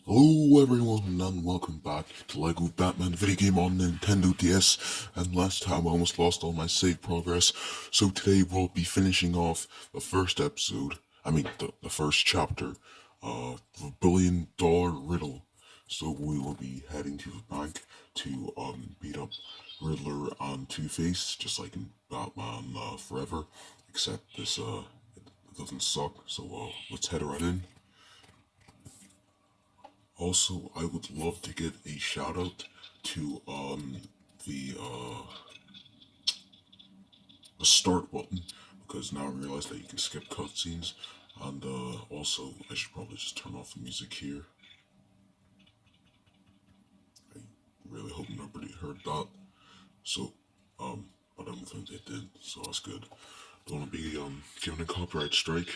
Hello everyone and welcome back to Lego Batman video game on Nintendo DS, and last time I almost lost all my save progress, so today we'll be finishing off the first episode, the first chapter, the $1 billion riddle. So we will be heading to the bank to beat up Riddler and Two-Face, just like in Batman Forever, except it doesn't suck, so let's head right in. Also, I would love to give a shout out to the uh the start button, because now I realize that you can skip cutscenes, and also I should probably just turn off the music here. I really hope nobody heard that. So but I don't think they did, so that's good. Don't want to be given a copyright strike,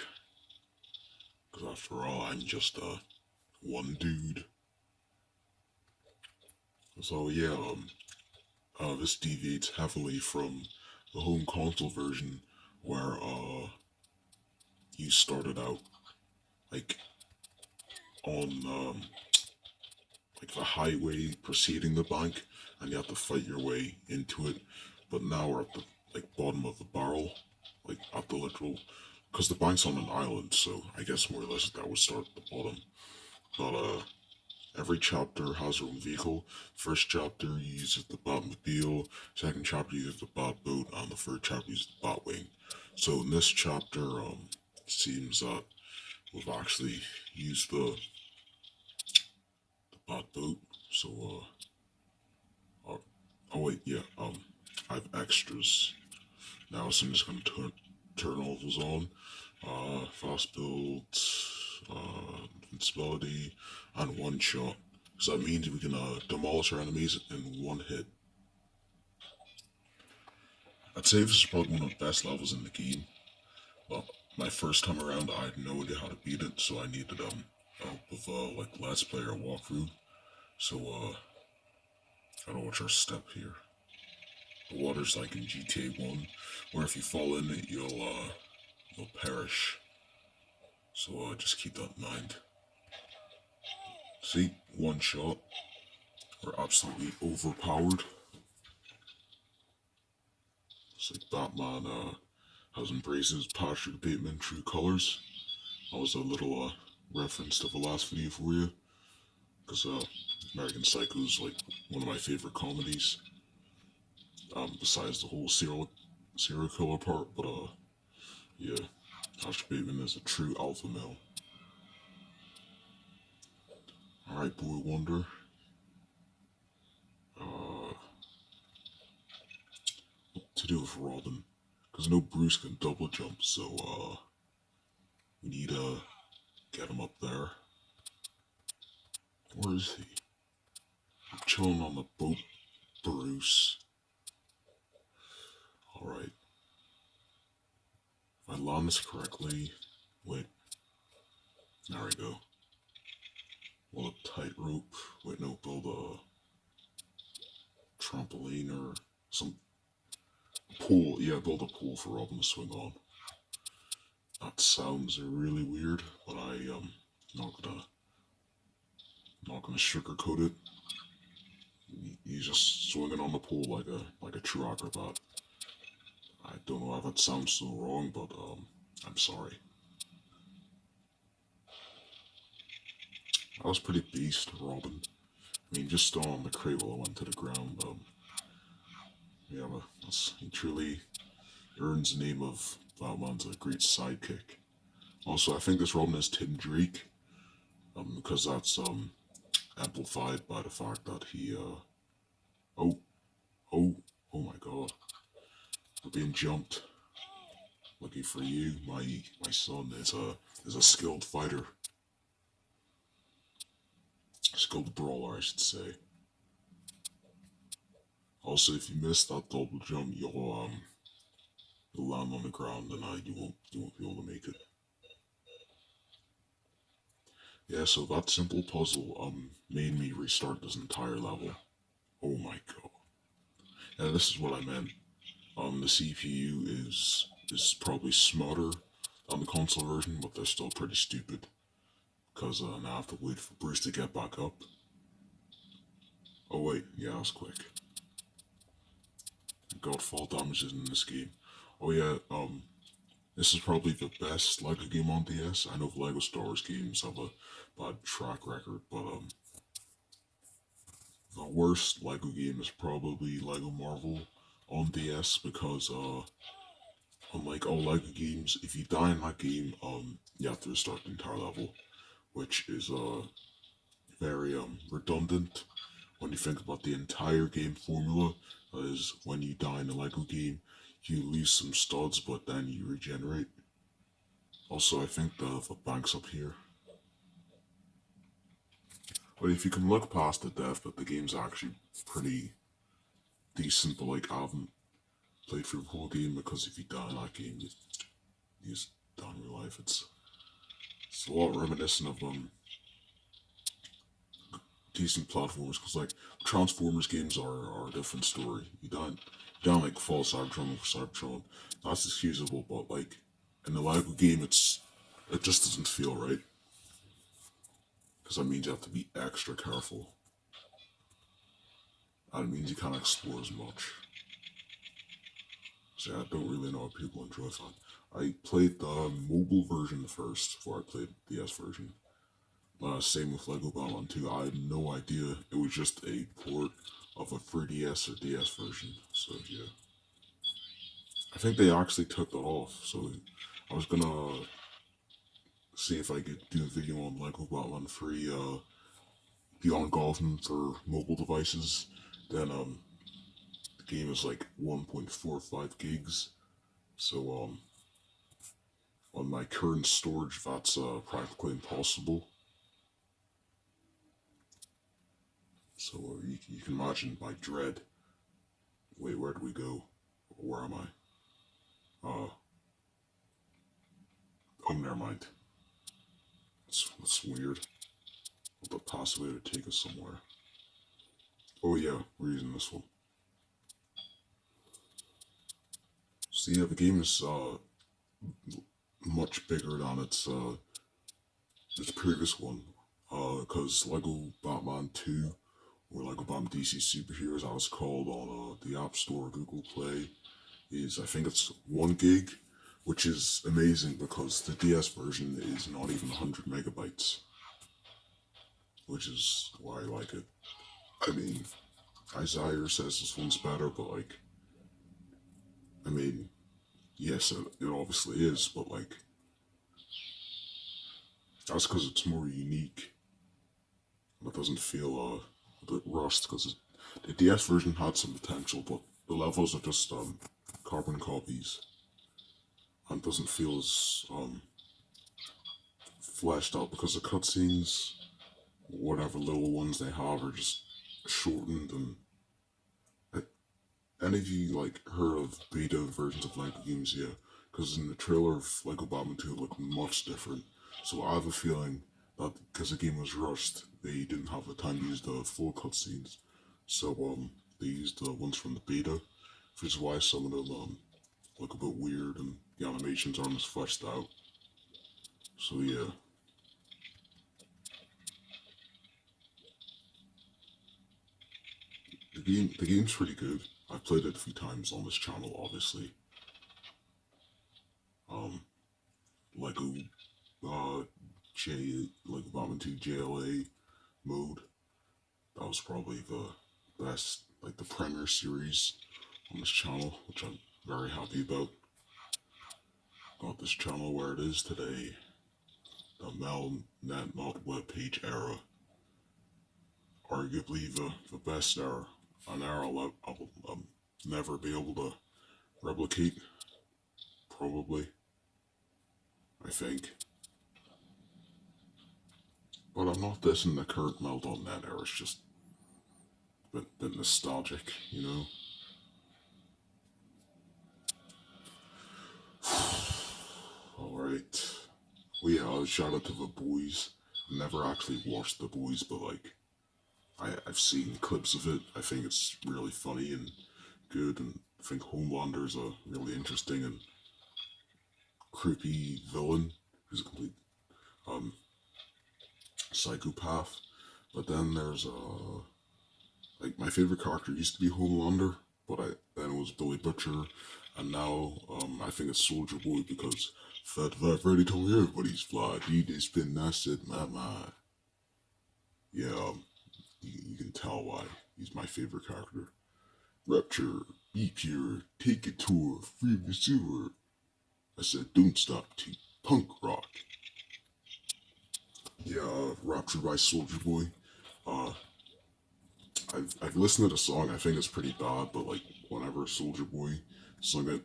because after all I'm just one dude. So yeah, this deviates heavily from the home console version, where you started out like on like the highway preceding the bank, and you have to fight your way into it. But now we're at the bottom of the barrel, like at the literal, because the bank's on an island. So I guess more or less that would start at the bottom. But every chapter has their own vehicle. First chapter uses the Batmobile, second chapter uses the Batboat, and the third chapter uses the Batwing. So in this chapter, it seems that we've actually used the Batboat. So oh wait, yeah, I have extras now, so I'm just gonna turn all those on. Fast build, invincibility, and one shot. So that means we can demolish our enemies in one hit. I'd say this is probably one of the best levels in the game, but my first time around I had no idea how to beat it, so I needed help with like Let's Player walkthrough. So gotta watch our step here. The water's like in GTA 1, where if you fall in it you'll perish. So just keep that in mind. See, one shot. We're absolutely overpowered. It's like Batman has embraced his Patrick Bateman true colors. That was a little reference to the last video for you, because American Psycho is like one of my favorite comedies. Besides the whole serial killer part, but yeah, Patrick Bateman is a true alpha male. All right, Boy Wonder. To do with Robin, because no Bruce can double jump, so we need to get him up there. Where is he? I'm chilling on the boat, Bruce. Alright. If I land this correctly. Wait. There we go. Well, a tightrope. Wait, no, build a trampoline or some pool. Yeah, build a pool for Robin to swing on. That sounds really weird, but not gonna not gonna sugarcoat it. He's just swinging on the pool like a true acrobat. I don't know how that sounds so wrong, but I'm sorry. I was pretty beast, Robin. I mean, just on the crate while I went to the ground. Yeah, but he truly earns the name of Batman's a great sidekick. Also, I think this Robin is Tim Drake, because that's amplified by the fact that he oh oh oh my god, we're being jumped. Lucky for you, my son is a skilled fighter, skilled brawler, I should say. Also, if you miss that double jump, you'll land on the ground, and you won't be able to make it. Yeah, so that simple puzzle made me restart this entire level. Oh my god. Yeah, this is what I meant. The CPU is probably smarter on the console version, but they're still pretty stupid. Cause now I have to wait for Bruce to get back up. Oh wait, yeah, that was quick. God, fall damage is in this game. Oh yeah, this is probably the best Lego game on DS. I know the Lego Star Wars games have a bad track record, but the worst Lego game is probably Lego Marvel on DS because unlike all Lego games, if you die in that game, you have to restart the entire level, which is very redundant when you think about the entire game formula. Is when you die in a Lego game, you lose some studs, but then you regenerate. Also, I think the bank's up here. But if you can look past the death, that the game's actually pretty decent, but like I haven't played through the whole game because if you die in that game, you just die in real life. It's a lot reminiscent of decent platformers because like Transformers games are a different story. You don't like fall Cybertron for Cybertron. That's excusable, but like in the Lego game, it just doesn't feel right because that means you have to be extra careful. And it means you can't explore as much. So yeah, I don't really know if people enjoy that. I played the mobile version first before I played the DS version. Same with Lego Batman 2. I had no idea it was just a port of a 3DS or DS version. So yeah, I think they actually took that off. So I was gonna see if I could do a video on Lego Batman 3 Beyond Gotham for mobile devices. Then the game is like 1.45 gigs. So on my current storage, that's practically impossible. So you can imagine my dread. Wait, where do we go? Where am I? Oh, never mind. That's weird. The pathway to take us somewhere. Oh yeah, we're using this one. So yeah, the game is much bigger than its previous one. Because Lego Batman 2 or Lego Batman DC Superheroes, as it's called on the App Store, Google Play, is I think it's 1 gig, which is amazing because the DS version is not even 100 megabytes, which is why I like it. I mean, Isaiah says this one's better, but like, I mean, yes, it obviously is, but like, that's because it's more unique. And it doesn't feel a bit rushed because the DS version had some potential, but the levels are just carbon copies and doesn't feel as fleshed out because the cutscenes, whatever little ones they have, are just shortened. And any of you like heard of beta versions of Lego games? Yeah, because in the trailer of Lego Batman 2 it looked much different. So I have a feeling that because the game was rushed, they didn't have the time to use the full cutscenes. So they used the ones from the beta, which is why some of them look a bit weird and the animations aren't as fleshed out. So yeah. The game's pretty good. I've played it a few times on this channel, obviously. Um, Lego Lego Batman 2 JLA mode. That was probably the best, like the premier series on this channel, which I'm very happy about. Got this channel where it is today. The Melnet not web page era. Arguably the best era. An era I'll never be able to replicate. Probably. I think. But I'm not dissing the current Mel.net era, it's just a bit nostalgic, you know? Alright. Well, yeah, shout out to The Boys. Never actually watched The Boys, but like, I've seen clips of it. I think it's really funny and good, and I think Homelander's a really interesting and creepy villain who's a complete psychopath. But then there's like my favorite character used to be Homelander, but then it was Billy Butcher, and now I think it's Soldier Boy because Fat Freddy told me everybody's fly. DJ's been nested, my. Yeah, you can tell why he's my favorite character. Rapture, be pure, take a tour, free the sewer. I said, don't stop to punk rock. Yeah, Rapture by Soldier Boy. Uh, I've listened to the song. I think it's pretty bad, but like whenever Soldier Boy sung it,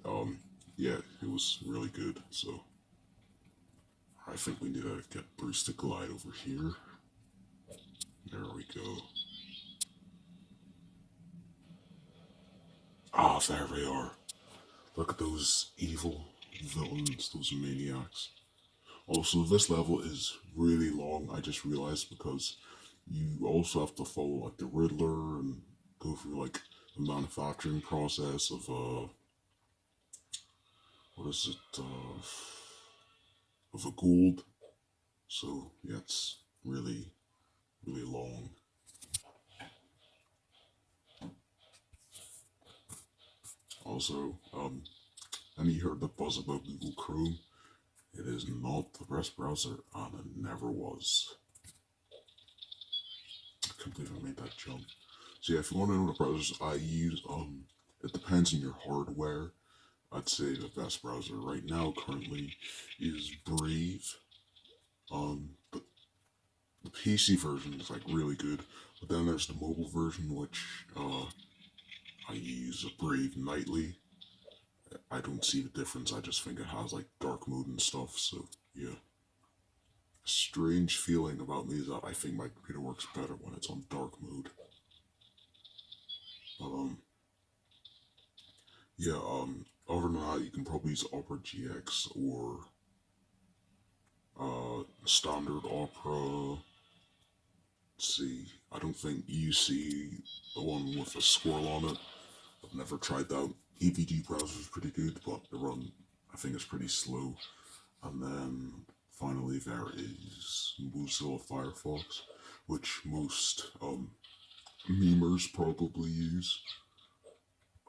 yeah, it was really good. So I think we need to get Bruce to glide over here. There we go. Ah, there they are. Look at those evil villains, those maniacs. Also, this level is really long. I just realized because you also have to follow like the Riddler and go through like the manufacturing process of what is it of a gold. So yeah, it's really long. Also, and you heard the buzz about Google Chrome. It is not the best browser, and it never was. I can't believe I made that jump. So yeah, if you want to know the browsers I use, it depends on your hardware. I'd say the best browser right now currently is Brave. The PC version is like really good, but then there's the mobile version which I use Brave nightly. I don't see the difference. I just think it has like dark mode and stuff. So yeah, strange feeling about me is that I think my computer works better when it's on dark mode. But yeah, other than that, you can probably use Opera GX or standard Opera. Let's see, I don't think UC, the one with a swirl on it. I've never tried that. AVG browser is pretty good, but the run I think is pretty slow. And then finally there is Mozilla Firefox, which most memers probably use.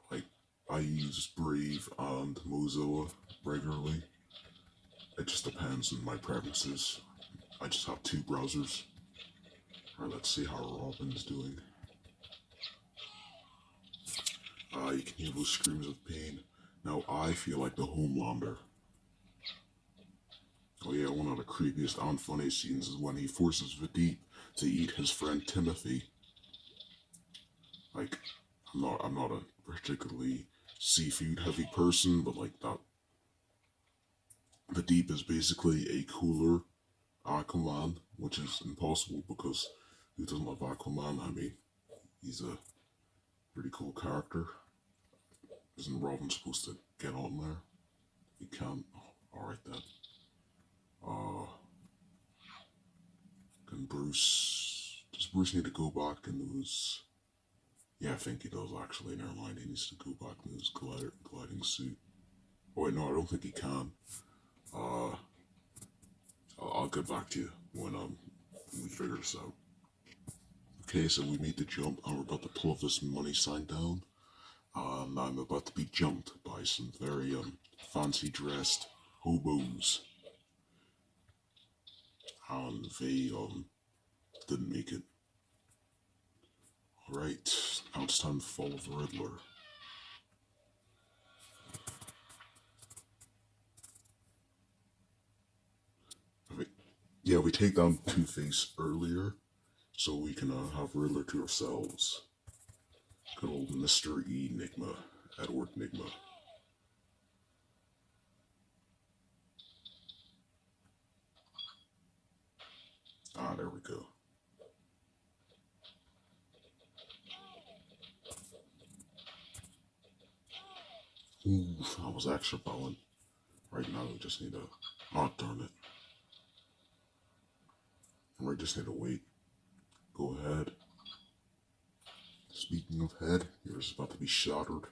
Like I use Brave and Mozilla regularly. It just depends on my preferences. I just have two browsers. Alright, let's see how Robin's doing. You can hear those screams of pain. Now I feel like the Homelander. Oh yeah, one of the creepiest and funniest scenes is when he forces Vedip to eat his friend Timothy. Like, I'm not a particularly seafood heavy person, but like that. Vedip is basically a cooler Aquaman, which is impossible because who doesn't love Aquaman? I mean, he's a pretty cool character. Isn't Robin supposed to get on there? He can't. Oh, alright then. Can Bruce. Does Bruce need to go back in those. Yeah, I think he does actually. Never mind, he needs to go back in his gliding suit. Oh, wait, no, I don't think he can. I'll get back to you when we figure this out. Okay, so we made the jump and we're about to pull this money sign down. And I'm about to be jumped by some very fancy dressed hobos. And they didn't make it. Alright, now it's time to follow the Riddler. Yeah, we take down Two-Face earlier, so we can have Riddler to ourselves. Good old Mr. Enigma, Edward Enigma. Ah, there we go. Ooh, I was extra balling. Right now we just need to... Oh, darn it. We just need to wait. Go ahead. Speaking of head, yours is about to be shattered.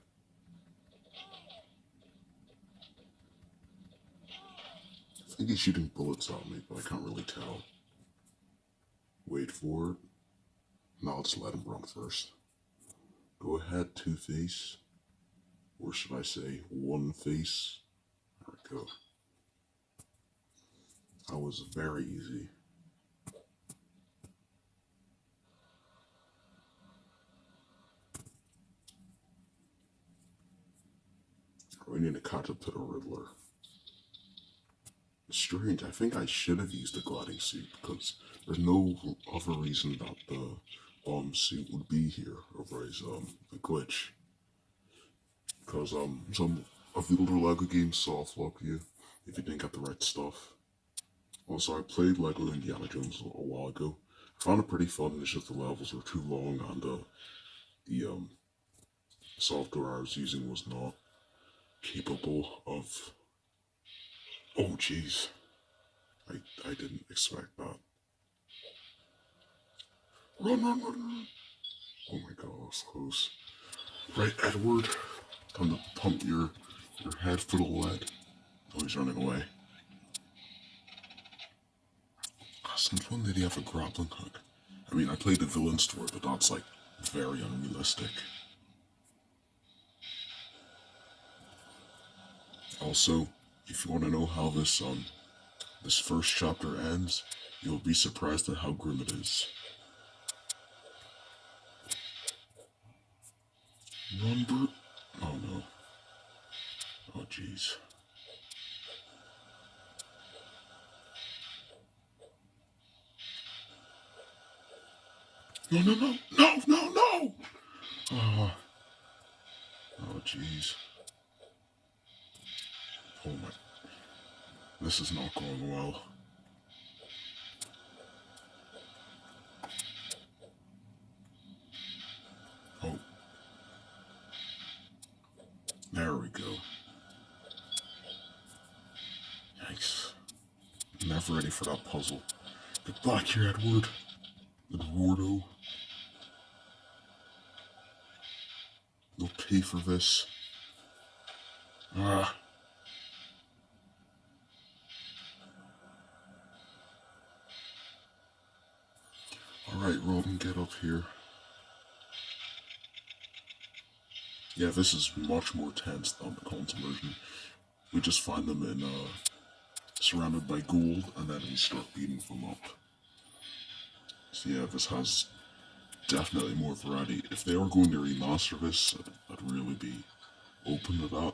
I think he's shooting bullets at me, but I can't really tell. Wait for it. Now I'll just let him run first. Go ahead, Two-Face. Or should I say, One Face? There we go. That was very easy. We need to catch up to the Riddler. It's strange, I think I should have used the gliding suit because there's no other reason that the suit would be here over as a glitch. Because some of the older LEGO games soft lock you if you didn't get the right stuff. Also, I played LEGO Indiana Jones a while ago. I found it pretty fun, it's just the levels were too long and the software I was using was not capable of... Oh jeez. I didn't expect that. Run, run, run, run. Oh my god, that was close. Right, Edward. Time to pump your head full of lead. Oh, he's running away. Since when did he have a grappling hook? I mean, I played the villain story, but that's like very unrealistic. Also, if you want to know how this first chapter ends, you'll be surprised at how grim it is. Run, brute! Oh no. Oh jeez. No, no, no, no, no, no! Oh jeez. Oh my. This is not going well. Oh. There we go. Yikes. Never ready for that puzzle. Get back here, Edward. Eduardo. You'll pay for this. Ah. Alright, Robin, get up here. Yeah, this is much more tense than the console version. We just find them in, surrounded by gold, and then we start beating them up. So yeah, this has definitely more variety. If they were going to remaster this, I'd really be open to that.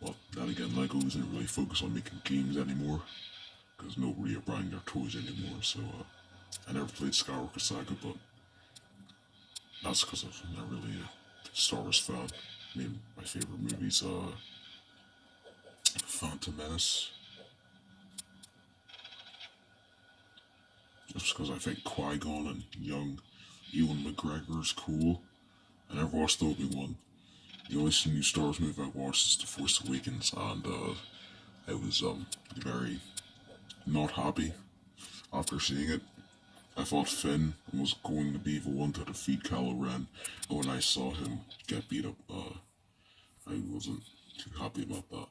But then again, LEGO isn't really focused on making games anymore, because nobody are buying their toys anymore, so I never played Skywalker Saga, but that's because I'm not really a Star Wars fan. I mean, my favorite movies, Phantom Menace. Just because I think Qui-Gon and young Ewan McGregor is cool. I never watched the Obi-Wan. The only new Star Wars movie I watched is The Force Awakens, and I was very not happy after seeing it. I thought Finn was going to be the one to defeat Kylo Ren, and when I saw him get beat up, I wasn't too happy about that.